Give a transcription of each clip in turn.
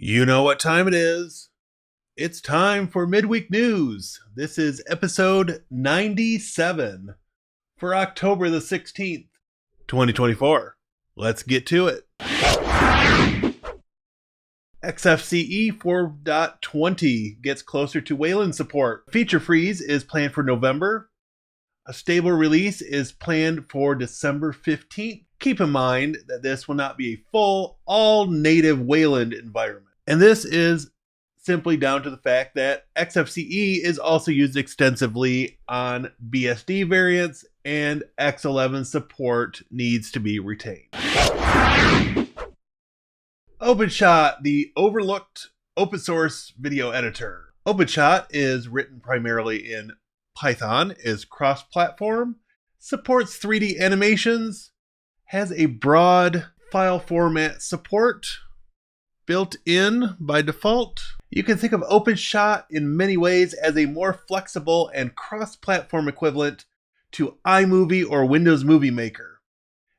You know what time it is. It's time for Midweek News. This is episode 97 for October the 16th, 2024. Let's get to it. Xfce 4.20 gets closer to Wayland support. Feature freeze is planned for November. A stable release is planned for December 15th. Keep in mind that this will not be a full, all-native Wayland environment. And this is simply down to the fact that Xfce is also used extensively on BSD variants, and X11 support needs to be retained. OpenShot, the overlooked open source video editor. OpenShot is written primarily in Python, is cross-platform, supports 3D animations, has a broad file format support built in by default. You can think of OpenShot in many ways as a more flexible and cross-platform equivalent to iMovie or Windows Movie Maker.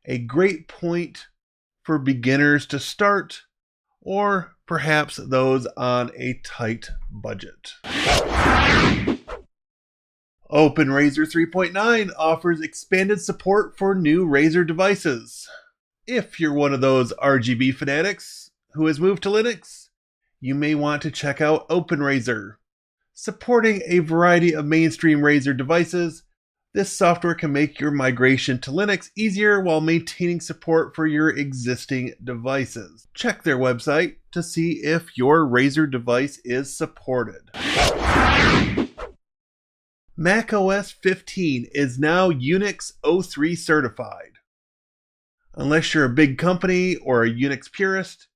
A great point for beginners to start, or perhaps those on a tight budget. OpenRazer 3.9 offers expanded support for new Razer devices. If you're one of those RGB fanatics who has moved to Linux, you may want to check out OpenRazer. Supporting a variety of mainstream Razer devices, this software can make your migration to Linux easier while maintaining support for your existing devices. Check their website to see if your Razer device is supported. macOS 15 is now Unix 03 certified. Unless you're a big company or a Unix purist,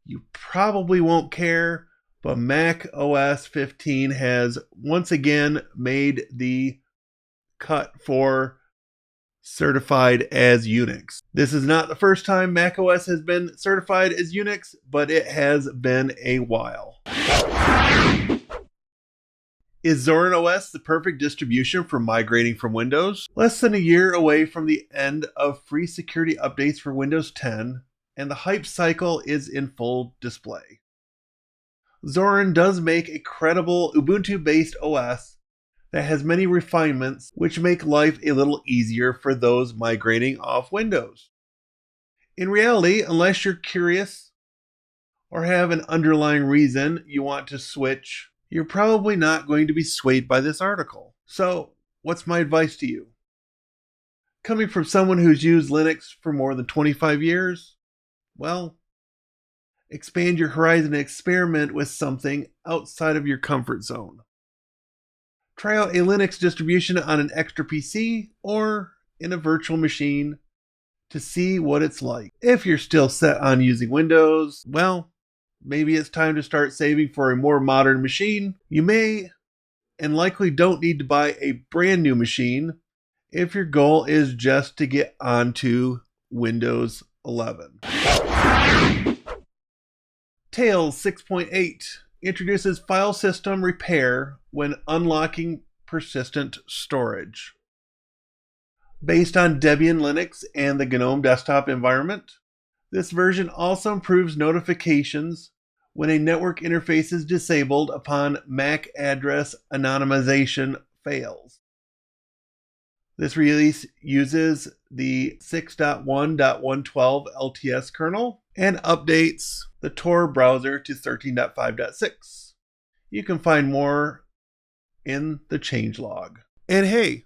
you probably won't care, but macOS 15 has once again made the cut for certified as Unix. This is not the first time macOS has been certified as Unix, but it has been a while. Is Zorin OS the perfect distribution for migrating from Windows? Less than a year away from the end of free security updates for Windows 10, and the hype cycle is in full display. Zorin does make a credible Ubuntu-based OS that has many refinements which make life a little easier for those migrating off Windows. In reality, unless you're curious or have an underlying reason you want to switch, you're probably not going to be swayed by this article. So, what's my advice to you? Coming from someone who's used Linux for more than 25 years, well, expand your horizon and experiment with something outside of your comfort zone. Try out a Linux distribution on an extra PC or in a virtual machine to see what it's like. If you're still set on using Windows, well, maybe it's time to start saving for a more modern machine. You may and likely don't need to buy a brand new machine if your goal is just to get onto Windows 11. Tails 6.8 introduces file system repair when unlocking persistent storage. Based on Debian Linux and the GNOME desktop environment, this version also improves notifications when a network interface is disabled upon MAC address anonymization fails. This release uses the 6.1.112 LTS kernel and updates the Tor browser to 13.5.6. You can find more in the changelog. And hey,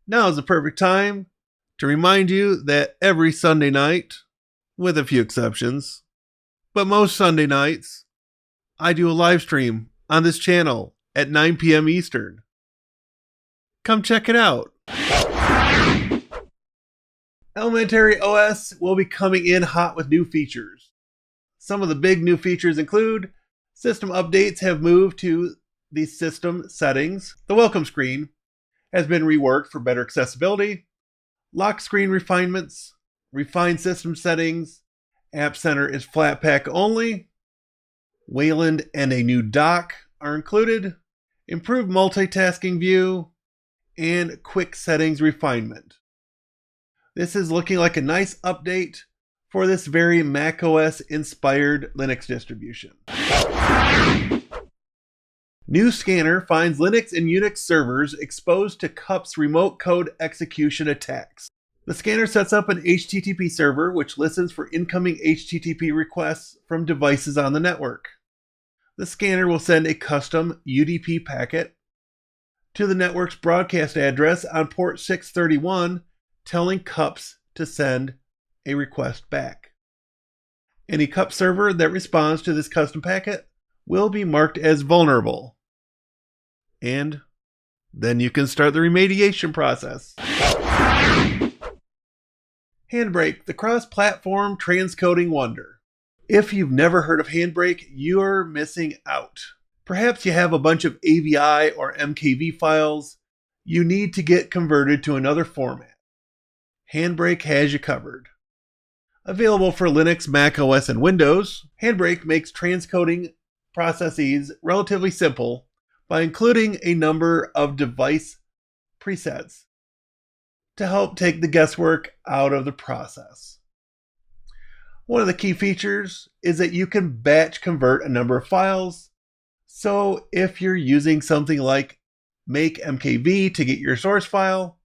now is the perfect time to remind you that every Sunday night, with a few exceptions, but most Sunday nights, I do a live stream on this channel at 9 p.m. Eastern. Come check it out. elementaryOS will be coming in hot with new features. Some of the big new features include system updates have moved to the system settings. The welcome screen has been reworked for better accessibility. Lock screen refinements, refined system settings, App Center is Flatpak only. Wayland and a new dock are included. Improved multitasking view and quick settings refinement. This is looking like a nice update for this very macOS inspired Linux distribution. New scanner finds Linux and Unix servers exposed to CUP's remote code execution attacks. The scanner sets up an HTTP server which listens for incoming HTTP requests from devices on the network. The scanner will send a custom UDP packet to the network's broadcast address on port 631, telling CUPs to send a request back. Any CUP server that responds to this custom packet will be marked as vulnerable. And then you can start the remediation process. Handbrake, the cross-platform transcoding wonder. If you've never heard of Handbrake, you're missing out. Perhaps you have a bunch of AVI or MKV files you need to get converted to another format. Handbrake has you covered. Available for Linux, macOS, and Windows, Handbrake makes transcoding processes relatively simple by including a number of device presets to help take the guesswork out of the process. One of the key features is that you can batch convert a number of files. So if you're using something like make MKV to get your source file,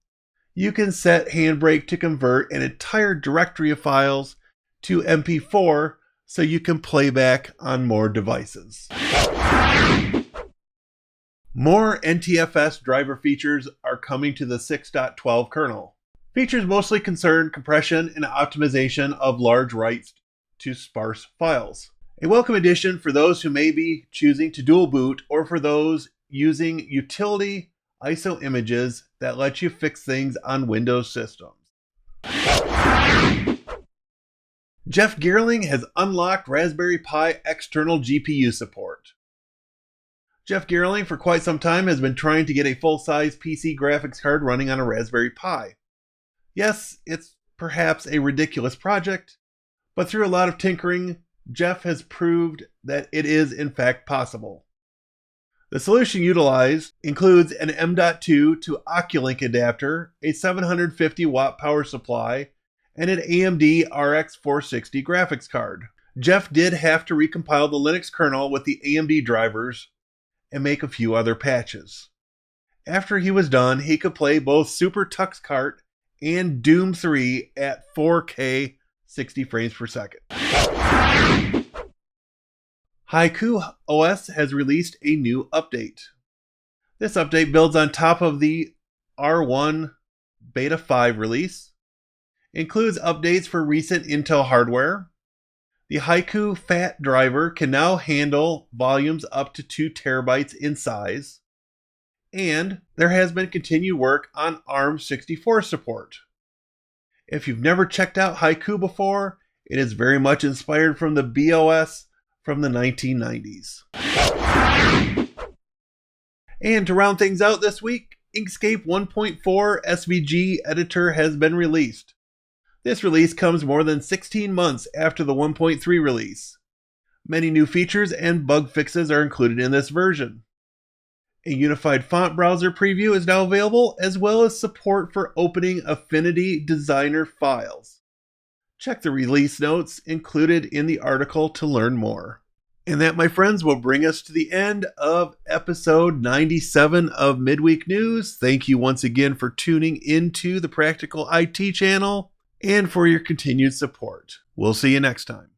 you can set Handbrake to convert an entire directory of files to MP4 so you can play back on more devices. More NTFS driver features are coming to the 6.12 kernel. Features mostly concern compression and optimization of large writes to sparse files. A welcome addition for those who may be choosing to dual boot or for those using utility ISO images that let you fix things on Windows systems. Jeff Geerling has unlocked Raspberry Pi external GPU support. Jeff Geerling for quite some time has been trying to get a full-size PC graphics card running on a Raspberry Pi. Yes, it's perhaps a ridiculous project, but through a lot of tinkering, Jeff has proved that it is in fact possible. The solution utilized includes an M.2 to Ulocking adapter, a 750 watt power supply, and an AMD RX 460 graphics card. Jeff did have to recompile the Linux kernel with the AMD drivers and make a few other patches. After he was done, he could play both Super Tux Kart and Doom 3 at 4K 60 frames per second. Haiku OS has released a new update. This update builds on top of the R1 Beta 5 release, includes updates for recent Intel hardware. The Haiku FAT driver can now handle volumes up to 2 terabytes in size, and there has been continued work on ARM64 support. If you've never checked out Haiku before, it is very much inspired from the BOS from the 1990s. And to round things out this week, Inkscape 1.4 SVG editor has been released. This release comes more than 16 months after the 1.3 release. Many new features and bug fixes are included in this version. A unified font browser preview is now available, as well as support for opening Affinity Designer files. Check the release notes included in the article to learn more. And that, my friends, will bring us to the end of episode 97 of Midweek News. Thank you once again for tuning into the Practical IT channel and for your continued support. We'll see you next time.